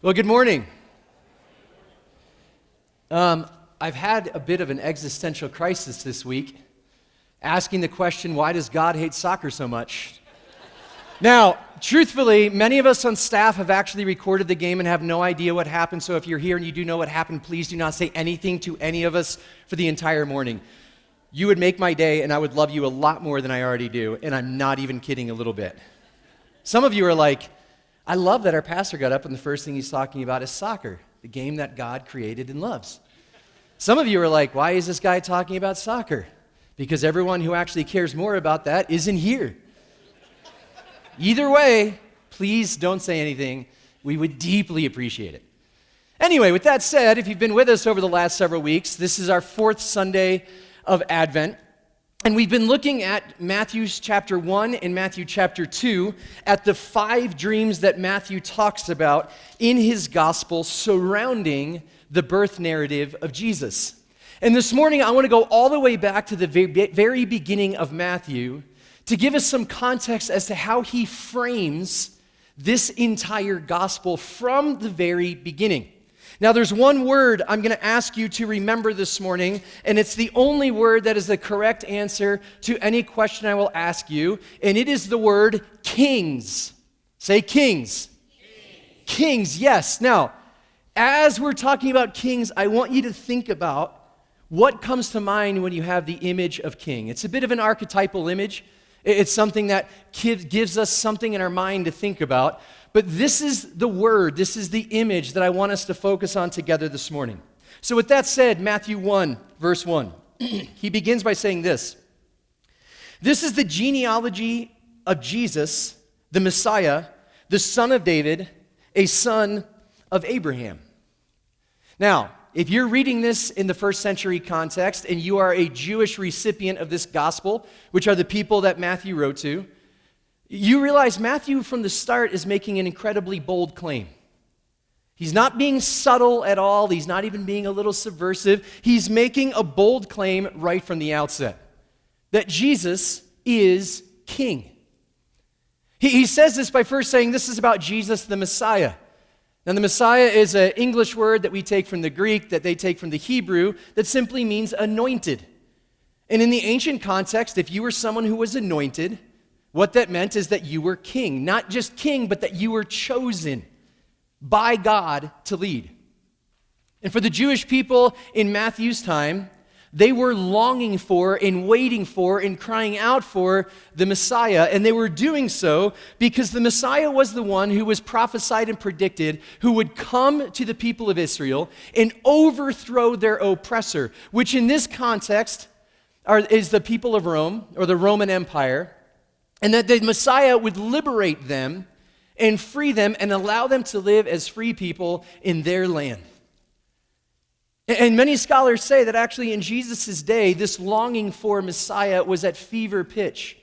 Well, good morning. I've had a bit of an existential crisis this week, asking the question, why does God hate soccer so much? Now, truthfully, many of us on staff have actually recorded the game and have no idea what happened, so if you're here and you do know what happened, please do not say anything to any of us for the entire morning. You would make my day, and I would love you a lot more than I already do, and I'm not even kidding a little bit. Some of you are like, I love that our pastor got up and the first thing he's talking about is soccer, the game that God created and loves. Some of you are like, why is this guy talking about soccer? Because everyone who actually cares more about that isn't here. Either way, please don't say anything. We would deeply appreciate it. Anyway, with that said, if you've been with us over the last several weeks, this is our fourth Sunday of Advent. And we've been looking at Matthew chapter 1 and Matthew chapter 2 at the 5 dreams that Matthew talks about in his gospel surrounding the birth narrative of Jesus. And this morning, I want to go all the way back to the very beginning of Matthew to give us some context as to how he frames this entire gospel from the very beginning. Now, there's one word I'm going to ask you to remember this morning, and it's the only word that is the correct answer to any question I will ask you, and it is the word kings. Say kings. Kings, yes. Now, as we're talking about kings, I want you to think about what comes to mind when you have the image of king. It's a bit of an archetypal image. It's something that gives us something in our mind to think about. But this is the word, this is the image that I want us to focus on together this morning. So with that said, Matthew 1, verse 1, he begins by saying this. This is the genealogy of Jesus, the Messiah, the son of David, a son of Abraham. Now, if you're reading this in the first century context and you are a Jewish recipient of this gospel, which are the people that Matthew wrote to, you realize Matthew from the start is making an incredibly bold claim. He's not being subtle at all. He's not even being a little subversive. He's making a bold claim right from the outset that Jesus is king. He says this by first saying this is about Jesus the Messiah. Now, the Messiah is an English word that we take from the Greek, that they take from the Hebrew, that simply means anointed. And in the ancient context, if you were someone who was anointed, what that meant is that you were king. Not just king, but that you were chosen by God to lead. And for the Jewish people in Matthew's time, they were longing for and waiting for and crying out for the Messiah. And they were doing so because the Messiah was the one who was prophesied and predicted who would come to the people of Israel and overthrow their oppressor, which in this context is the people of Rome or the Roman Empire. And that the Messiah would liberate them and free them and allow them to live as free people in their land. And many scholars say that actually in Jesus' day, this longing for Messiah was at fever pitch.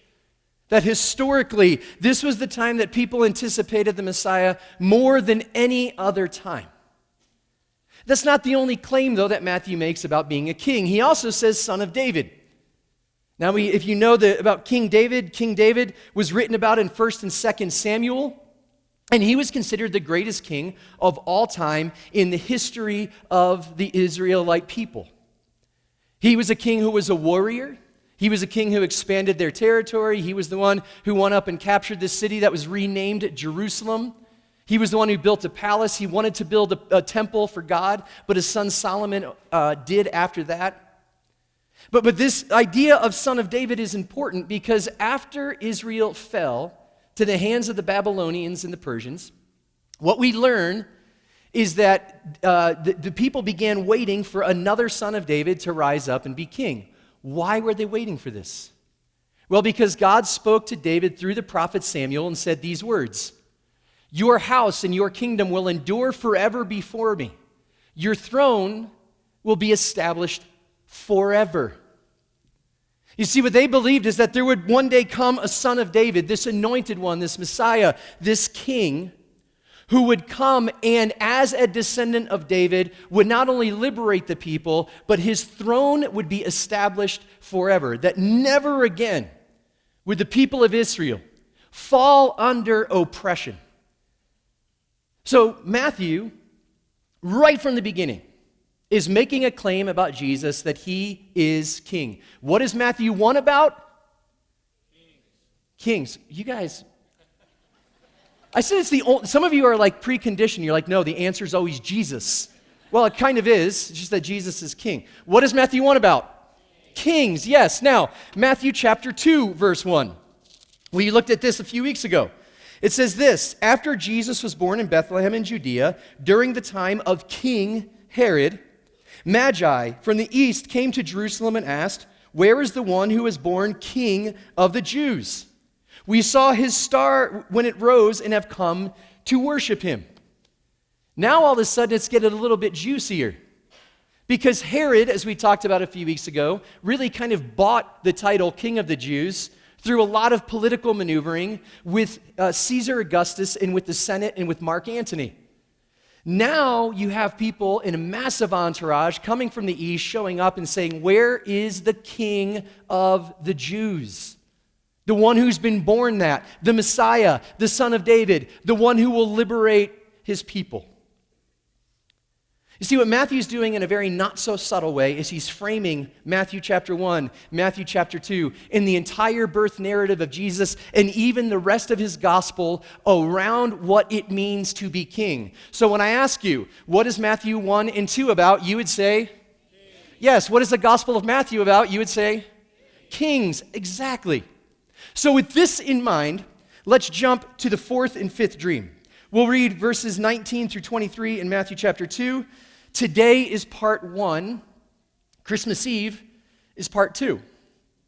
That historically, this was the time that people anticipated the Messiah more than any other time. That's not the only claim, though, that Matthew makes about being a king. He also says son of David. Now, if you know about King David was written about in 1st and 2nd Samuel, and he was considered the greatest king of all time in the history of the Israelite people. He was a king who was a warrior. He was a king who expanded their territory. He was the one who went up and captured this city that was renamed Jerusalem. He was the one who built a palace. He wanted to build a temple for God, but his son Solomon did after that. But this idea of son of David is important because after Israel fell to the hands of the Babylonians and the Persians, what we learn is that the people began waiting for another son of David to rise up and be king. Why were they waiting for this? Well, because God spoke to David through the prophet Samuel and said these words, "Your house and your kingdom will endure forever before me. Your throne will be established forever." You see, what they believed is that there would one day come a son of David, this anointed one, this Messiah, this king, who would come and as a descendant of David would not only liberate the people, but his throne would be established forever, that never again would the people of Israel fall under oppression. So Matthew, right from the beginning, is making a claim about Jesus that he is king. What is Matthew 1 about? Kings. You guys, I said it's the only, some of you are like preconditioned. You're like, no, the answer is always Jesus. Well, it kind of is. It's just that Jesus is king. What is Matthew 1 about? Kings, yes. Now, Matthew chapter 2, verse 1. We looked at this a few weeks ago. It says this, after Jesus was born in Bethlehem in Judea, during the time of King Herod, Magi from the east came to Jerusalem and asked, where is the one who was born king of the Jews? We saw his star when it rose and have come to worship him. Now all of a sudden it's getting a little bit juicier. Because Herod, as we talked about a few weeks ago, really kind of bought the title King of the Jews through a lot of political maneuvering with Caesar Augustus and with the Senate and with Mark Antony. Now you have people in a massive entourage coming from the east showing up and saying, where is the King of the Jews? The one who's been born that, the Messiah, the Son of David, the one who will liberate his people. You see, what Matthew's doing in a very not so subtle way is he's framing Matthew chapter 1, Matthew chapter 2, in the entire birth narrative of Jesus and even the rest of his gospel around what it means to be king. So when I ask you, what is Matthew 1 and 2 about, you would say, King. Yes. What is the gospel of Matthew about? You would say, Kings. Exactly. So with this in mind, let's jump to the fourth and fifth dream. We'll read verses 19 through 23 in Matthew chapter 2. Today is part 1. Christmas Eve is part 2.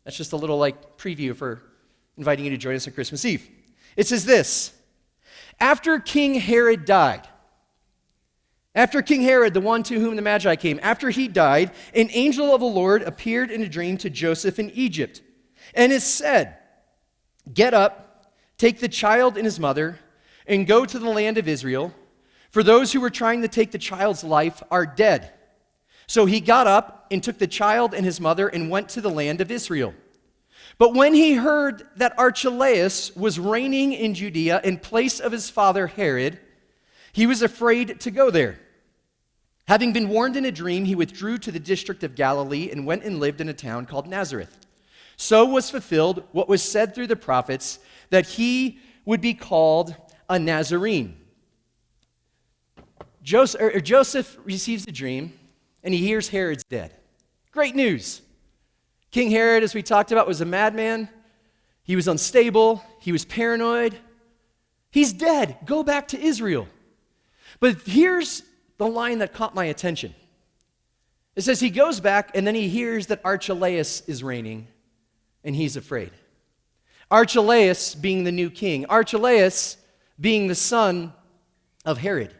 That's just a little preview for inviting you to join us on Christmas Eve. It says this, after King Herod died, after King Herod, the one to whom the Magi came, after he died, an angel of the Lord appeared in a dream to Joseph in Egypt. And it said, get up, take the child and his mother, and go to the land of Israel, for those who were trying to take the child's life are dead. So he got up and took the child and his mother and went to the land of Israel. But when he heard that Archelaus was reigning in Judea in place of his father Herod, he was afraid to go there. Having been warned in a dream, he withdrew to the district of Galilee and went and lived in a town called Nazareth. So was fulfilled what was said through the prophets, that he would be called a Nazarene. Joseph receives the dream, and he hears Herod's dead. Great news. King Herod, as we talked about, was a madman. He was unstable. He was paranoid. He's dead. Go back to Israel. But here's the line that caught my attention. It says he goes back, and then he hears that Archelaus is reigning, and he's afraid. Archelaus being the new king. Archelaus being the son of Herod.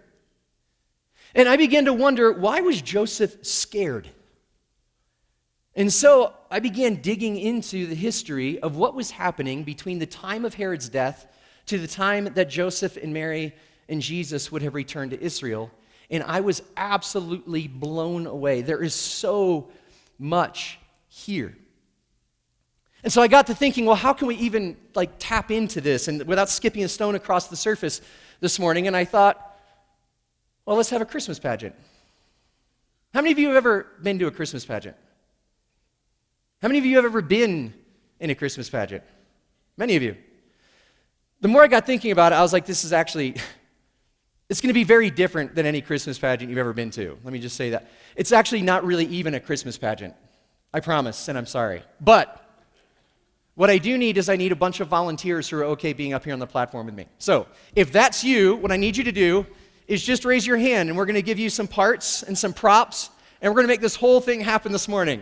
And I began to wonder, why was Joseph scared? And so I began digging into the history of what was happening between the time of Herod's death to the time that Joseph and Mary and Jesus would have returned to Israel. And I was absolutely blown away. There is so much here. And so I got to thinking, well, how can we even tap into this and without skipping a stone across the surface this morning? And I thought, well, let's have a Christmas pageant. How many of you have ever been to a Christmas pageant? How many of you have ever been in a Christmas pageant? Many of you. The more I got thinking about it, I was like, this is actually, it's going to be very different than any Christmas pageant you've ever been to. Let me just say that. It's actually not really even a Christmas pageant. I promise, and I'm sorry. But what I do need is I need a bunch of volunteers who are okay being up here on the platform with me. So if that's you, what I need you to do is just raise your hand, and we're going to give you some parts and some props, and we're going to make this whole thing happen this morning.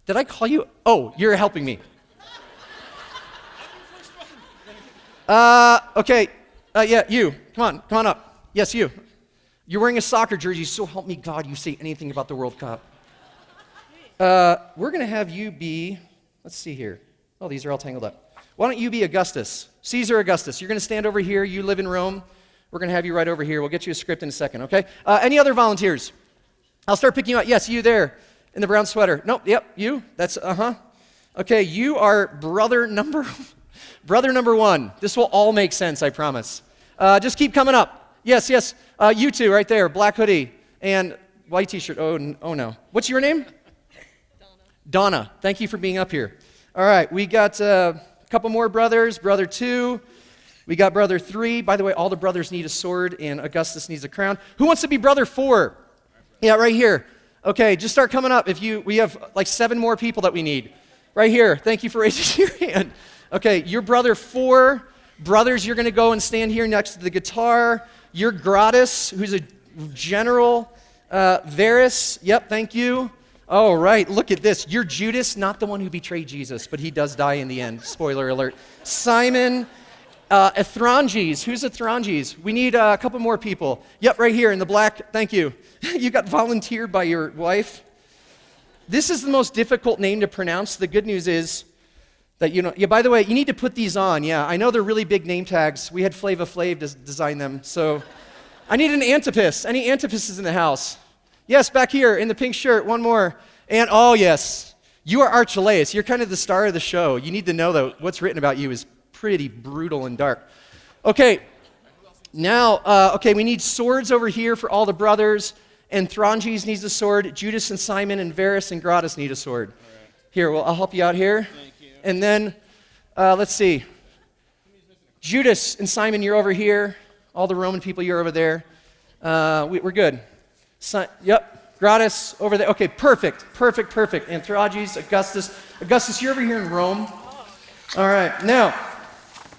Did I call you? Oh, you're helping me. Okay. Yeah, you. Come on up. Yes, you. You're wearing a soccer jersey, so help me God you say anything about the World Cup. We're going to have you be, let's see here. Oh, these are all tangled up. Why don't you be Augustus? Caesar Augustus. You're going to stand over here. You live in Rome. We're going to have you right over here. We'll get you a script in a second, okay? Any other volunteers? I'll start picking you out. Yes, you there in the brown sweater. Nope, yep, you. That's, Okay, you are brother number one. This will all make sense, I promise. Just keep coming up. Yes, yes. You two right there, black hoodie and white t-shirt. Oh no. What's your name? Donna. Thank you for being up here. All right, we got a couple more brothers. Brother 2. We got brother 3. By the way, all the brothers need a sword, and Augustus needs a crown. Who wants to be brother 4? Yeah, right here. Okay, just start coming up. We have like 7 more people that we need. Right here. Thank you for raising your hand. Okay, you're brother 4. Brothers, you're going to go and stand here next to the guitar. You're Gratis, who's a general. Varus, yep, thank you. All right, look at this. You're Judas, not the one who betrayed Jesus, but he does die in the end. Spoiler alert. Simon, Ethranges. Who's Ethranges? We need a couple more people. Yep, right here in the black. Thank you. You got volunteered by your wife. This is the most difficult name to pronounce. The good news is that, by the way, you need to put these on. Yeah, I know they're really big name tags. We had Flava Flav design them. So I need an Antipas. Any Antipases in the house? Yes, back here in the pink shirt. One more. And, oh, yes, you are Archelaus. You're kind of the star of the show. You need to know that what's written about you is pretty brutal and dark. Okay, now, we need swords over here for all the brothers. And Thranges needs a sword. Judas and Simon and Varus and Gratis need a sword. Right. Here, well, I'll help you out here. Thank you. And then, let's see. Judas and Simon, you're over here. All the Roman people, you're over there. We're good. Yep, Gratis over there. Okay, perfect. And Thranges, Augustus, you're over here in Rome. All right, now,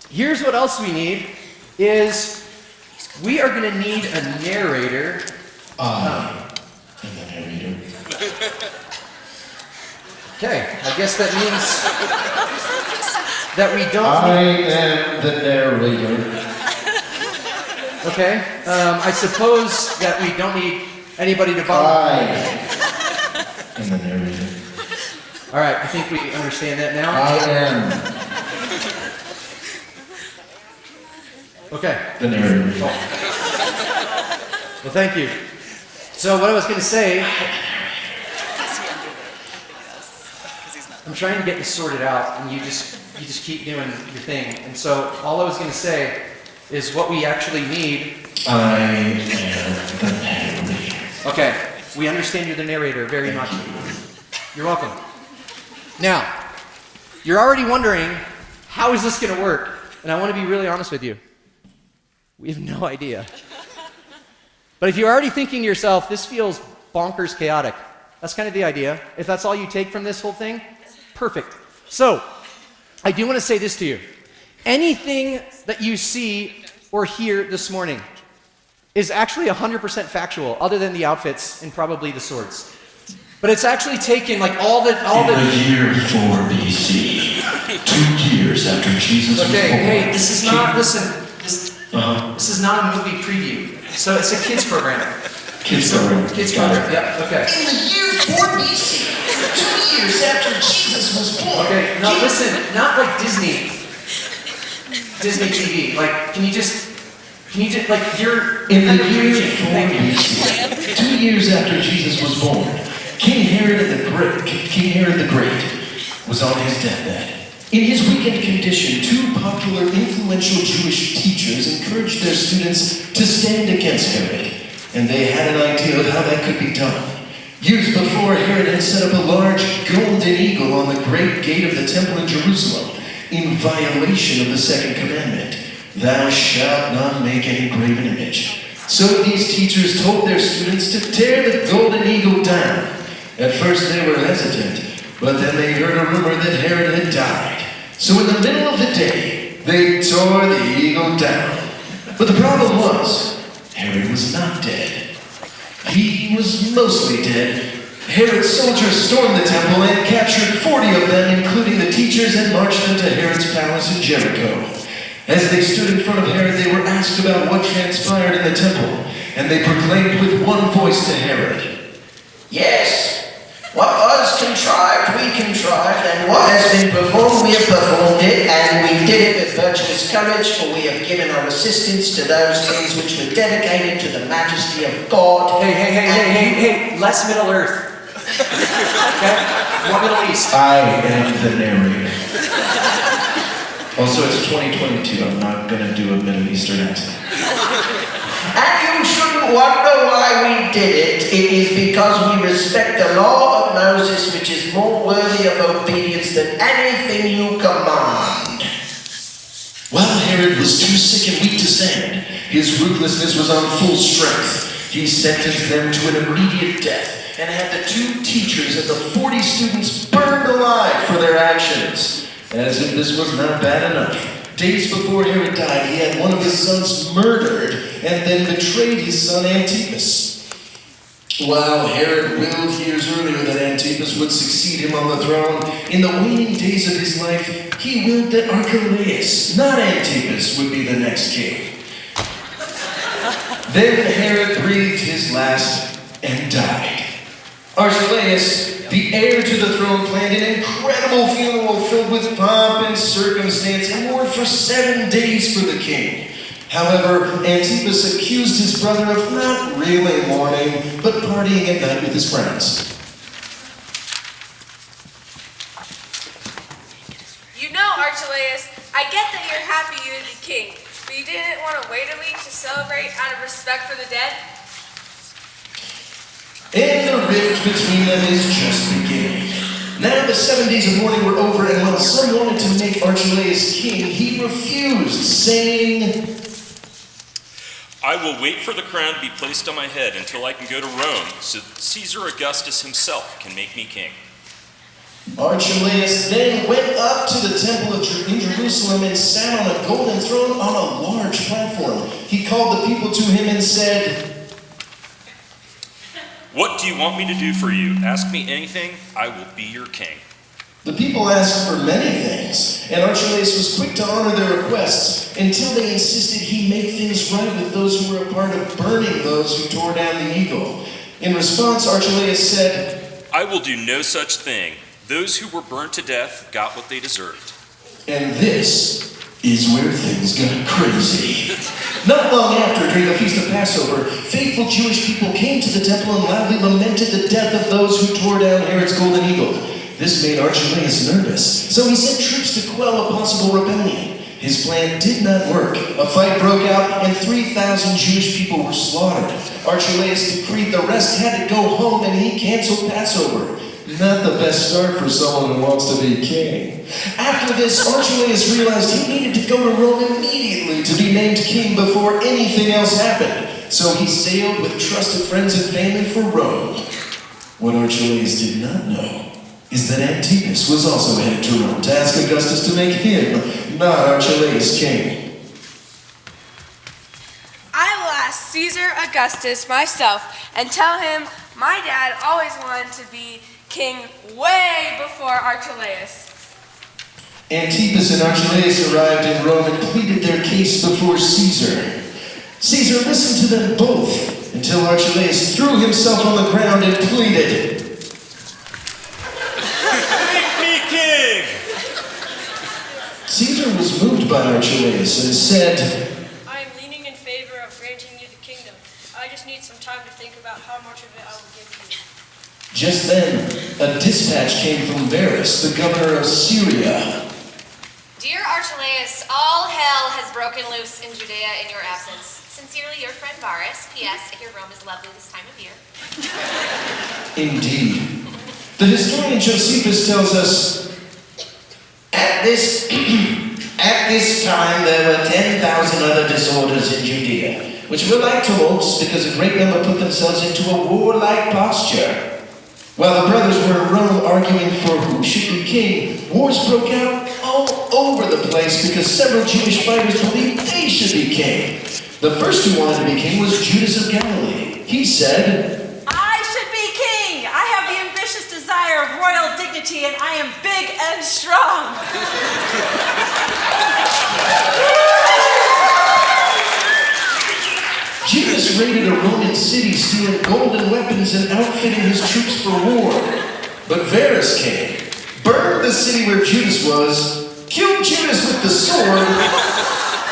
here's what else we need is we are going to need a narrator. I'm the narrator. Okay, I guess that means that we don't I am the narrator. Okay, I suppose that we don't need anybody to volunteer. I am the narrator. All right, I think we understand that now. I am Okay. the narrator. Well, thank you. So what I was going to say, I'm trying to get this sorted out, and you just keep doing your thing. And so all I was going to say is what we actually need. I am the narrator. Okay, we understand you're the narrator very much. You're welcome. Now, you're already wondering, how is this going to work? And I want to be really honest with you. We have no idea. But if you're already thinking to yourself, this feels bonkers chaotic, that's kind of the idea. If that's all you take from this whole thing, perfect. So, I do want to say this to you. Anything that you see or hear this morning is actually 100% factual, other than the outfits and probably the swords. But it's actually taken like all the In the year 4 BC, 2 years after Jesus was born. Okay, hey, this is not, listen, this is not a movie preview. So it's a kids program. Kids program. Yeah, okay. In the year 4 BC, 2 years after Jesus was born. Okay, now listen, not like Disney TV. Like, can you just, like, you're In the year 4 BC, 2 years after Jesus was born, King Herod the Great was on his deathbed. In his weakened condition, 2 popular, influential Jewish teachers encouraged their students to stand against Herod, and they had an idea of how that could be done. Years before, Herod had set up a large golden eagle on the great gate of the temple in Jerusalem, in violation of the second commandment, "Thou shalt not make any graven image." So these teachers told their students to tear the golden eagle down. At first they were hesitant, but then they heard a rumor that Herod had died. So in the middle of the day, they tore the eagle down. But the problem was, Herod was not dead. He was mostly dead. Herod's soldiers stormed the temple and captured 40 of them, including the teachers, and marched them to Herod's palace in Jericho. As they stood in front of Herod, they were asked about what transpired in the temple, and they proclaimed with one voice to Herod, Yes, what was contrived, we contrived, and what has been performed, we have performed it, and we did it with virtuous courage, for we have given our assistance to those things which were dedicated to the majesty of God. Hey, less Middle Earth. Okay? More Middle East. I am the narrator. Also, it's 2022. I'm not going to do a Middle Eastern accent. wonder why we did it, it is because we respect the law of Moses, which is more worthy of obedience than anything you command. While Herod was too sick and weak to stand, his ruthlessness was on full strength. He sentenced them to an immediate death and had the 2 teachers and the 40 students burned alive for their actions. As if this was not bad enough, days before Herod died, he had one of his sons murdered and then betrayed his son Antipas. While Herod willed years earlier that Antipas would succeed him on the throne, in the waning days of his life, he willed that Archelaus, not Antipas, would be the next king. Then Herod breathed his last and died. Archelaus, the heir to the throne, planned an incredible funeral filled with pomp and circumstance and mourned for 7 days for the king. However, Antipas accused his brother of not really mourning, but partying at night with his friends. You know, Archelaus, I get that you're happy you would be king, but you didn't want to wait a week to celebrate out of respect for the dead? And the rift between them is just beginning. Now the 7 days of mourning were over, and when some wanted to make Archelaus king, he refused, saying, I will wait for the crown to be placed on my head until I can go to Rome, so that Caesar Augustus himself can make me king. Archelaus then went up to the temple in Jerusalem and sat on a golden throne on a large platform. He called the people to him and said, What do you want me to do for you? Ask me anything, I will be your king. The people asked for many things, and Archelaus was quick to honor their requests until they insisted he make things right with those who were a part of burning those who tore down the eagle. In response, Archelaus said, I will do no such thing. Those who were burned to death got what they deserved. And this is where things got crazy. Not long after, during the Feast of Passover, faithful Jewish people came to the temple and loudly lamented the death of those who tore down Herod's golden eagle. This made Archelaus nervous, so he sent troops to quell a possible rebellion. His plan did not work. A fight broke out, and 3,000 Jewish people were slaughtered. Archelaus decreed the rest had to go home, and he canceled Passover. Not the best start for someone who wants to be king. After this, Archelaus realized he needed to go to Rome immediately to be named king before anything else happened. So he sailed with trusted friends and family for Rome. What Archelaus did not know is that Antipas was also headed to Rome to ask Augustus to make him, not Archelaus, king. I will ask Caesar Augustus myself and tell him my dad always wanted to be king way before Archelaus. Antipas and Archelaus arrived in Rome and pleaded their case before Caesar. Caesar listened to them both until Archelaus threw himself on the ground and pleaded, Make me king! Caesar was moved by Archelaus and said, I am leaning in favor of granting you the kingdom. I just need some time to think about how much of it I will give you. Just then, a dispatch came from Varus, the governor of Syria. Dear Archelaus, all hell has broken loose in Judea in your absence. Sincerely, your friend Varus. P.S. I hear Rome is lovely this time of year. Indeed. The historian Josephus tells us, At this time there were 10,000 other disorders in Judea, which were like tumults because a great number put themselves into a warlike posture. While the brothers were in Rome arguing for who should be king, wars broke out all over the place because several Jewish fighters believed they should be king. The first who wanted to be king was Judas of Galilee. He said, I should be king. I have the ambitious desire of royal dignity, and I am big and strong. Judas raided a Roman city, stealing golden weapons and outfitting his troops for war. But Varus came, burned the city where Judas was, killed Judas with the sword,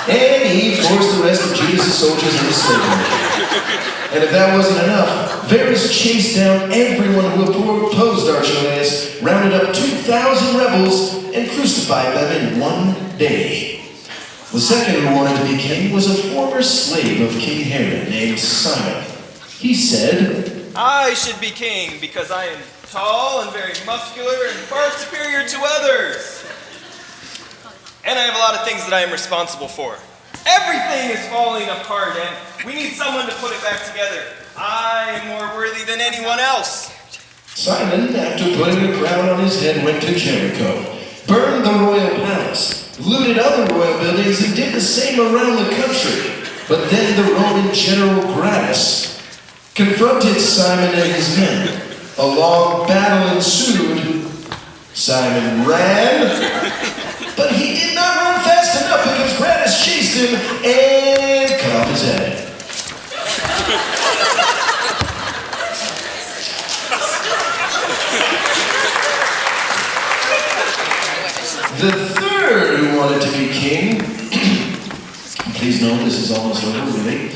and he forced the rest of Judas' soldiers into slavery. And if that wasn't enough, Varus chased down everyone who opposed Archelaus, rounded up 2,000 rebels, and crucified them in one day. The second who wanted to be king was a former slave of King Herod named Simon. He said, I should be king because I am tall and very muscular and far superior to others. And I have a lot of things that I am responsible for. Everything is falling apart and we need someone to put it back together. I am more worthy than anyone else. Simon, after putting a crown on his head, went to Jericho, burned the royal palace, looted other royal buildings, and did the same around the country. But then the Roman general Gratus confronted Simon and his men. A long battle ensued. Simon ran, but he did not run fast enough because Gratus chased him and cut off his head. The third who wanted to be king, please note this is almost over, really.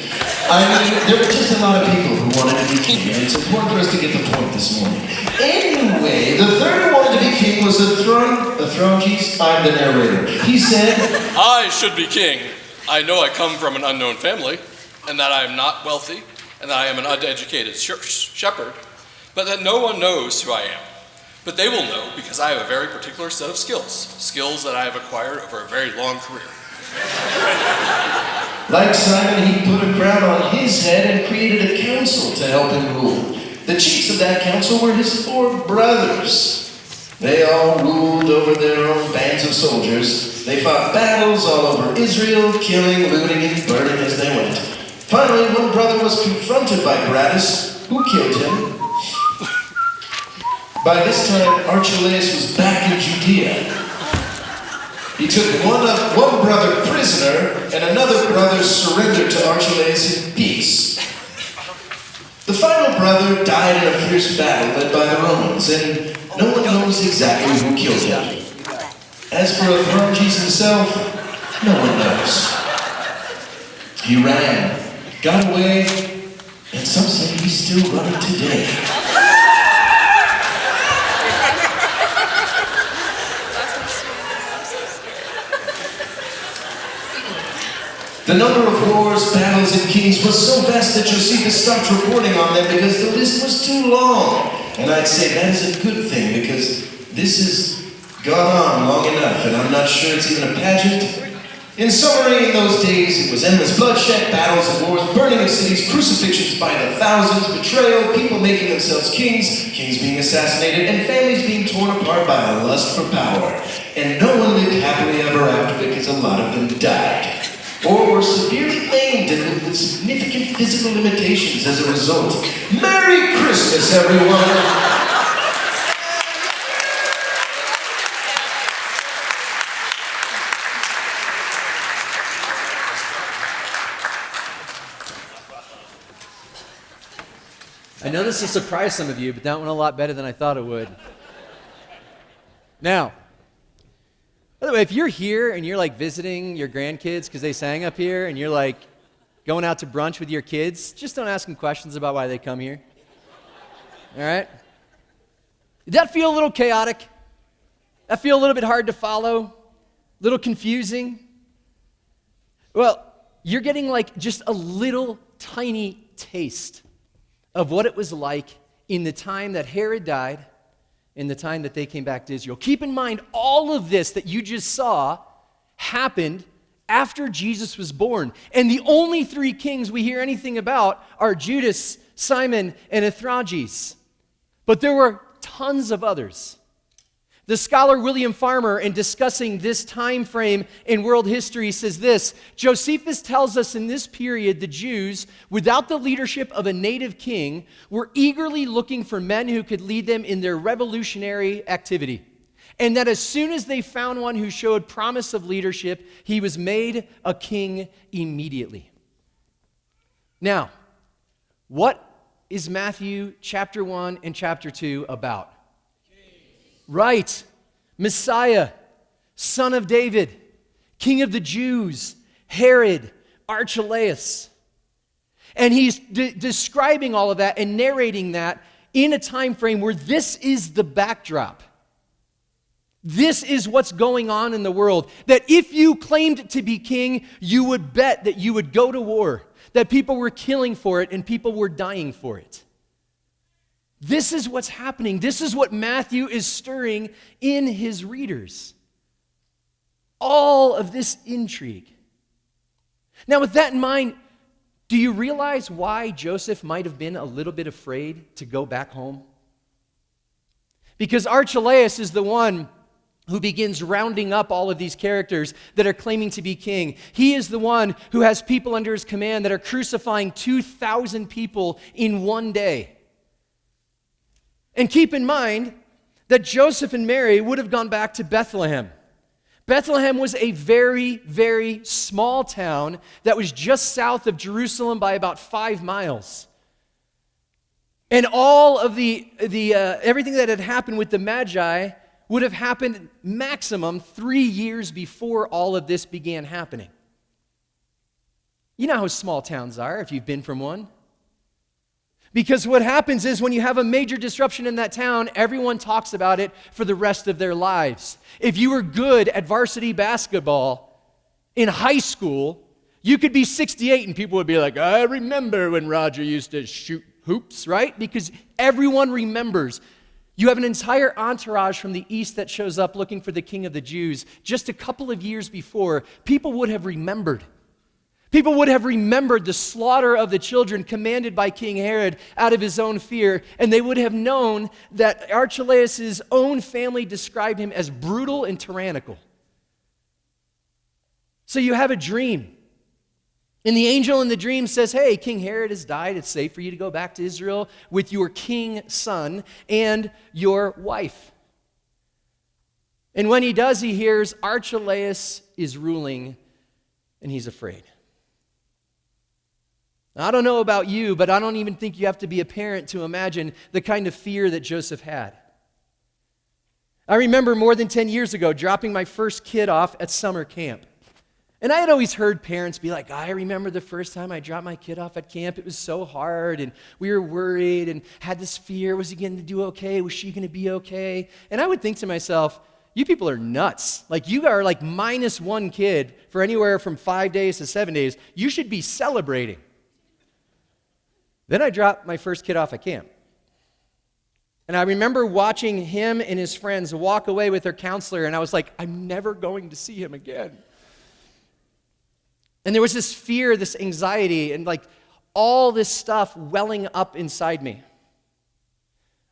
There were just a lot of people who wanted to be king, and it's important for us to get the point this morning. Anyway, the third who wanted to be king was the Thronges. I'm the narrator. He said, I should be king. I know I come from an unknown family, and that I am not wealthy, and that I am an uneducated shepherd, but that no one knows who I am. But they will know because I have a very particular set of skills that I have acquired over a very long career. Like Simon, he put a crown on his head and created a council to help him rule. The chiefs of that council were his 4 brothers. They all ruled over their own bands of soldiers. They fought battles all over Israel, killing, looting, and burning as they went. Finally, one brother was confronted by Gratus, who killed him. By this time, Archelaus was back in Judea. He took one brother prisoner, and another brother surrendered to Archelaus in peace. The final brother died in a fierce battle led by the Romans, and no one knows exactly who killed him. As for Thronges himself, no one knows. He ran, got away, and some say he's still running today. The number of wars, battles, and kings was so vast that Josephus stopped reporting on them because the list was too long. And I'd say that is a good thing because this has gone on long enough and I'm not sure it's even a pageant. In summary, in those days, it was endless bloodshed, battles and wars, burning of cities, crucifixions by the thousands, betrayal, people making themselves kings, kings being assassinated, and families being torn apart by a lust for power. And no one lived happily ever after because a lot of them died. Or were severely maimed and lived with significant physical limitations as a result. Merry Christmas, everyone! I know this will surprise some of you, but that went a lot better than I thought it would. Now, by the way, if you're here and you're like visiting your grandkids because they sang up here and you're like going out to brunch with your kids, just don't ask them questions about why they come here. All right? Did that feel a little chaotic? That feel a little bit hard to follow? A little confusing? Well, you're getting like just a little tiny taste of what it was like in the time that Herod died, in the time that they came back to Israel. Keep in mind, all of this that you just saw happened after Jesus was born. And the only 3 kings we hear anything about are Judas, Simon, and Thronges. But there were tons of others. The scholar William Farmer, in discussing this time frame in world history, says this: Josephus tells us in this period the Jews, without the leadership of a native king, were eagerly looking for men who could lead them in their revolutionary activity. And that as soon as they found one who showed promise of leadership, he was made a king immediately. Now, what is Matthew chapter 1 and chapter 2 about? Right, Messiah, son of David, king of the Jews, Herod, Archelaus. And he's describing all of that and narrating that in a time frame where this is the backdrop. This is what's going on in the world. That if you claimed to be king, you would bet that you would go to war, that people were killing for it and people were dying for it. This is what's happening. This is what Matthew is stirring in his readers. All of this intrigue. Now, with that in mind, do you realize why Joseph might have been a little bit afraid to go back home? Because Archelaus is the one who begins rounding up all of these characters that are claiming to be king. He is the one who has people under his command that are crucifying 2,000 people in one day. And keep in mind that Joseph and Mary would have gone back to Bethlehem. Bethlehem was a very, very small town that was just south of Jerusalem by about 5 miles. And all of everything that had happened with the Magi would have happened maximum 3 years before all of this began happening. You know how small towns are if you've been from one. Because what happens is when you have a major disruption in that town, everyone talks about it for the rest of their lives. If you were good at varsity basketball in high school, you could be 68 and people would be like, I remember when Roger used to shoot hoops, right? Because everyone remembers. You have an entire entourage from the east that shows up looking for the king of the Jews. Just a couple of years before, people would have remembered. People would have remembered the slaughter of the children commanded by King Herod out of his own fear, and they would have known that Archelaus' own family described him as brutal and tyrannical. So you have a dream. And the angel in the dream says, hey, King Herod has died. It's safe for you to go back to Israel with your king son and your wife. And when he does, he hears Archelaus is ruling, and he's afraid. Now, I don't know about you, but I don't even think you have to be a parent to imagine the kind of fear that Joseph had. I remember more than 10 years ago dropping my first kid off at summer camp. And I had always heard parents be like, I remember the first time I dropped my kid off at camp. It was so hard, and we were worried and had this fear. Was he going to do okay? Was she going to be okay? And I would think to myself, you people are nuts. Like, you are like -1 kid for anywhere from 5 days to 7 days. You should be celebrating. Then I dropped my first kid off at camp. And I remember watching him and his friends walk away with their counselor, and I was like, I'm never going to see him again. And there was this fear, this anxiety, and like all this stuff welling up inside me.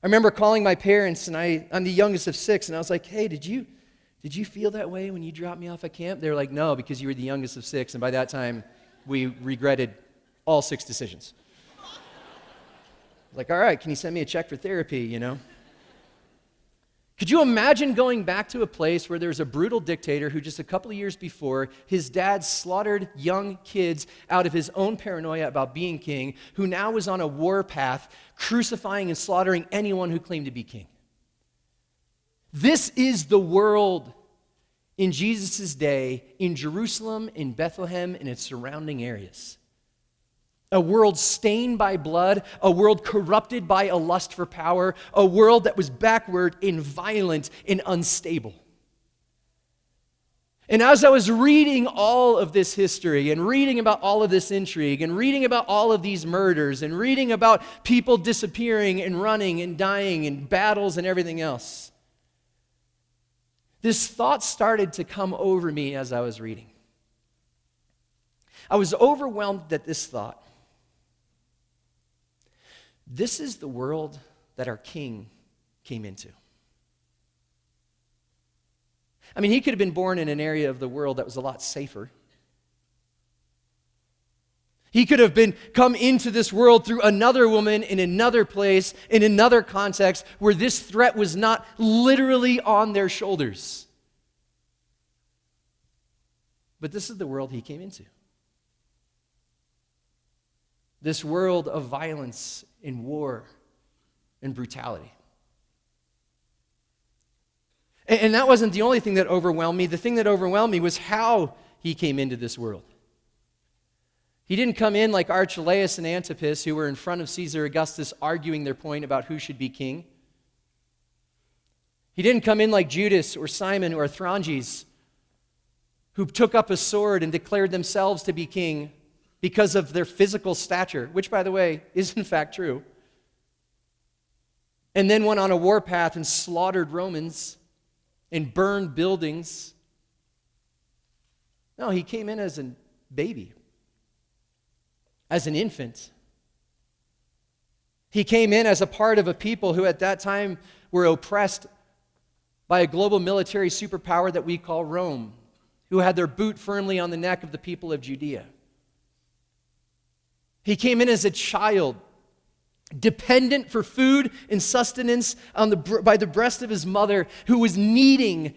I remember calling my parents, and I'm the youngest of 6, and I was like, hey, did you feel that way when you dropped me off at camp? They were like, no, because you were the youngest of 6, and by that time, we regretted all 6 decisions. Like, all right, can you send me a check for therapy, you know? Could you imagine going back to a place where there's a brutal dictator who just a couple of years before, his dad slaughtered young kids out of his own paranoia about being king, who now was on a war path, crucifying and slaughtering anyone who claimed to be king? This is the world in Jesus' day in Jerusalem, in Bethlehem, and its surrounding areas. A world stained by blood, a world corrupted by a lust for power, a world that was backward and violent and unstable. And as I was reading all of this history and reading about all of this intrigue and reading about all of these murders and reading about people disappearing and running and dying and battles and everything else, this thought started to come over me as I was reading. I was overwhelmed at this thought. This is the world that our king came into. I mean, he could have been born in an area of the world that was a lot safer. He could have come into this world through another woman in another place, in another context, where this threat was not literally on their shoulders. But this is the world he came into. This world of violence and war and brutality. And that wasn't the only thing that overwhelmed me. The thing that overwhelmed me was how he came into this world. He didn't come in like Archelaus and Antipas, who were in front of Caesar Augustus arguing their point about who should be king. He didn't come in like Judas or Simon or Thronges, who took up a sword and declared themselves to be king because of their physical stature, which, by the way, is in fact true, and then went on a warpath and slaughtered Romans and burned buildings. No, he came in as a baby, as an infant. He came in as a part of a people who at that time were oppressed by a global military superpower that we call Rome, who had their boot firmly on the neck of the people of Judea. He came in as a child, dependent for food and sustenance by the breast of his mother, who was needing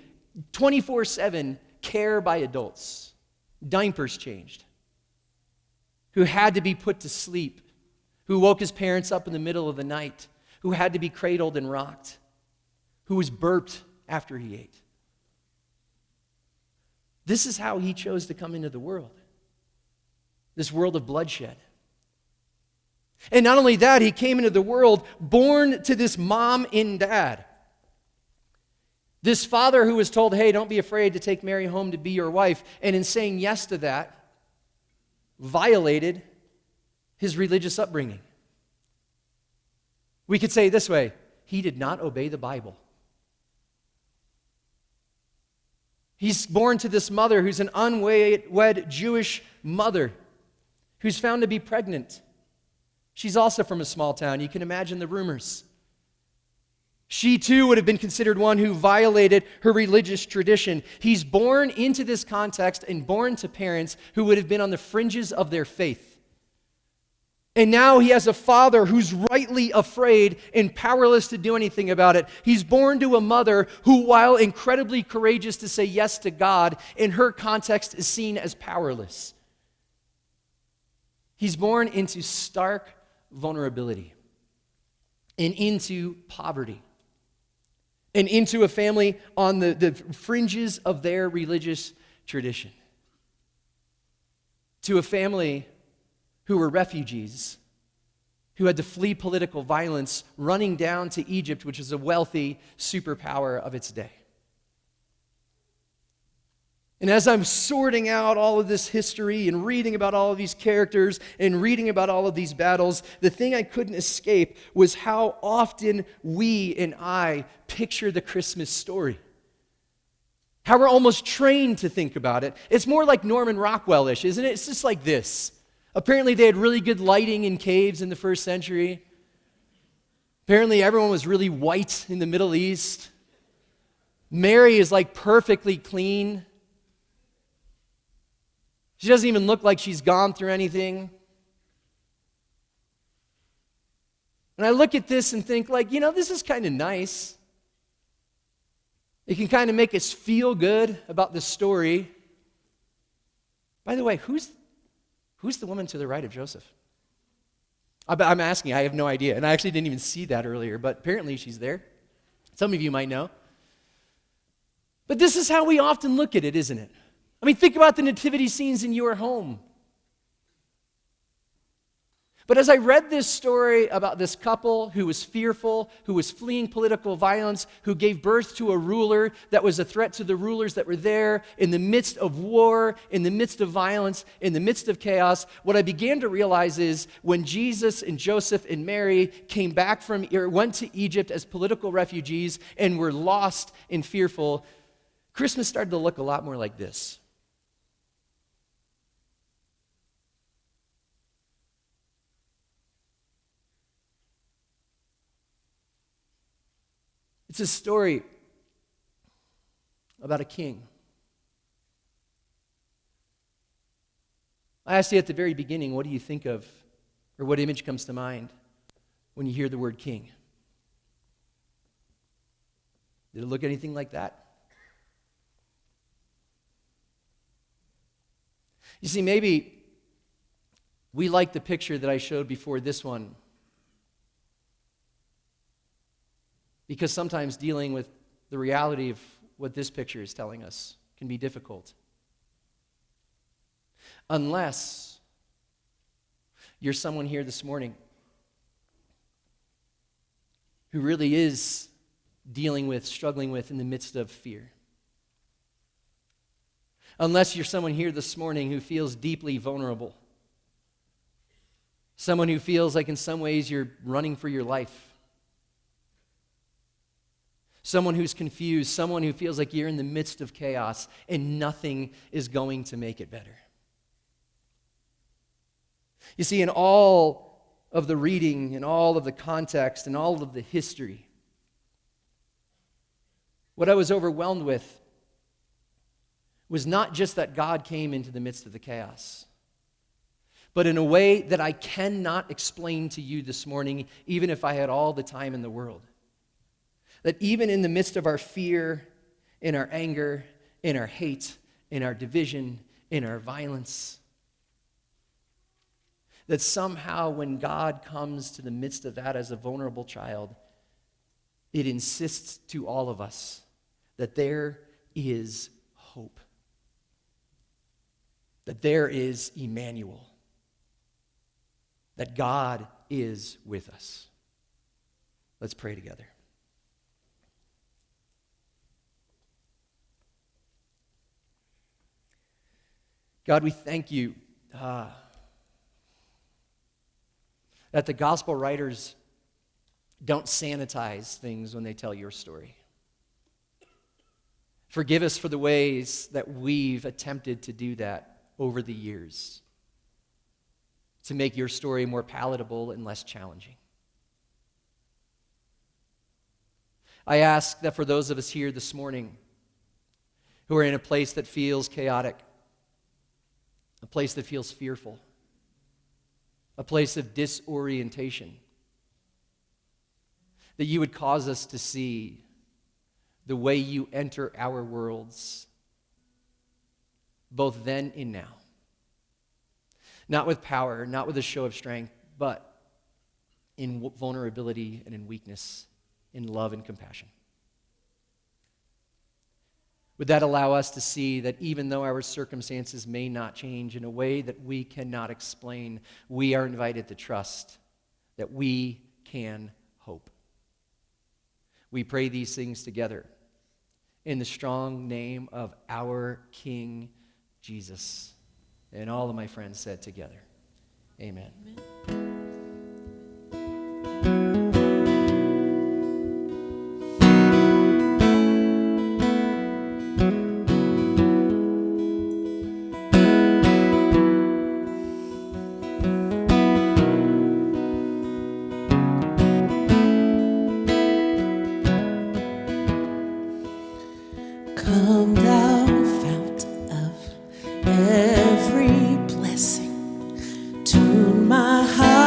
24/7 care by adults, diapers changed, who had to be put to sleep, who woke his parents up in the middle of the night, who had to be cradled and rocked, who was burped after he ate. This is how he chose to come into the world, this world of bloodshed. And not only that, he came into the world born to this mom and dad. This father who was told, hey, don't be afraid to take Mary home to be your wife, and in saying yes to that, violated his religious upbringing. We could say it this way: he did not obey the Bible. He's born to this mother who's an unwed Jewish mother who's found to be pregnant. She's also from a small town. You can imagine the rumors. She too would have been considered one who violated her religious tradition. He's born into this context and born to parents who would have been on the fringes of their faith. And now he has a father who's rightly afraid and powerless to do anything about it. He's born to a mother who, while incredibly courageous to say yes to God, in her context is seen as powerless. He's born into stark vulnerability and into poverty and into a family on the fringes of their religious tradition. To a family who were refugees, who had to flee political violence, running down to Egypt, which is a wealthy superpower of its day. And as I'm sorting out all of this history and reading about all of these characters and reading about all of these battles, the thing I couldn't escape was how often we and I picture the Christmas story. How we're almost trained to think about it. It's more like Norman Rockwell-ish, isn't it? It's just like this. Apparently they had really good lighting in caves in the first century. Apparently everyone was really white in the Middle East. Mary is like perfectly clean. She doesn't even look like she's gone through anything. And I look at this and think, like, this is kind of nice. It can kind of make us feel good about the story. By the way, who's the woman to the right of Joseph? I'm asking, I have no idea. And I actually didn't even see that earlier, but apparently she's there. Some of you might know. But this is how we often look at it, isn't it? I mean, think about the nativity scenes in your home. But as I read this story about this couple who was fearful, who was fleeing political violence, who gave birth to a ruler that was a threat to the rulers that were there in the midst of war, in the midst of violence, in the midst of chaos, what I began to realize is when Jesus and Joseph and Mary came back went to Egypt as political refugees and were lost and fearful, Christmas started to look a lot more like this. It's a story about a king. I asked you at the very beginning, what do you think of, or what image comes to mind when you hear the word king? Did it look anything like that? You see, maybe we like the picture that I showed before this one, because sometimes dealing with the reality of what this picture is telling us can be difficult. Unless you're someone here this morning who really is dealing with, struggling with in the midst of fear. Unless you're someone here this morning who feels deeply vulnerable, someone who feels like in some ways you're running for your life, someone who's confused, someone who feels like you're in the midst of chaos and nothing is going to make it better. You see, in all of the reading, in all of the context, in all of the history, what I was overwhelmed with was not just that God came into the midst of the chaos, but in a way that I cannot explain to you this morning, even if I had all the time in the world. That even in the midst of our fear, in our anger, in our hate, in our division, in our violence, that somehow when God comes to the midst of that as a vulnerable child, it insists to all of us that there is hope. That there is Emmanuel. That God is with us. Let's pray together. God, we thank you that the gospel writers don't sanitize things when they tell your story. Forgive us for the ways that we've attempted to do that over the years to make your story more palatable and less challenging. I ask that for those of us here this morning who are in a place that feels chaotic, a place that feels fearful, a place of disorientation, that you would cause us to see the way you enter our worlds, both then and now. Not with power, not with a show of strength, but in vulnerability and in weakness, in love and compassion. Would that allow us to see that even though our circumstances may not change in a way that we cannot explain, we are invited to trust that we can hope. We pray these things together in the strong name of our King Jesus. And all of my friends said together, amen. Come thou fount of every blessing, tune my heart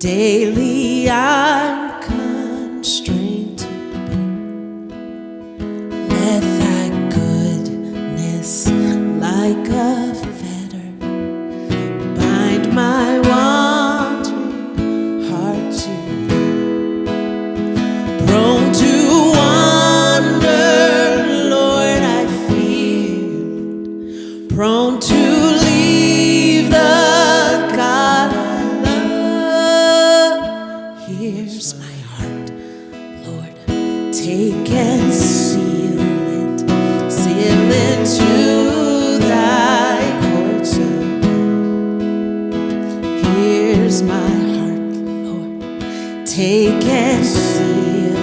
Daily I'm constrained to be. Let thy goodness like a fetter bind my wandering heart to thee. Prone to wander, Lord, I feel. Prone to leave the God I love. Here's my heart, Lord, take and seal it to thy courts above. Here's my heart, Lord, take and seal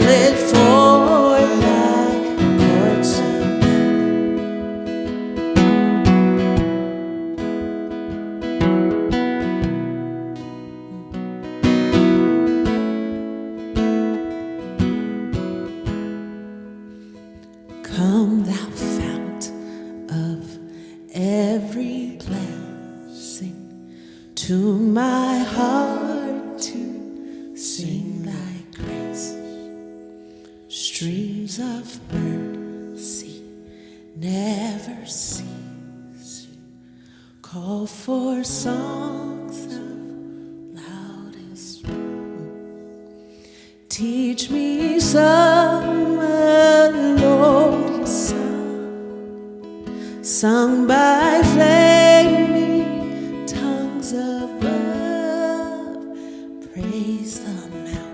it for thy courts above. Come, thou fount of every blessing, to my heart to sing thy grace. Streams of mercy never cease. Call for songs of loudest. Teach me some melodious song, sung by flaming tongues above. Praise the mountain.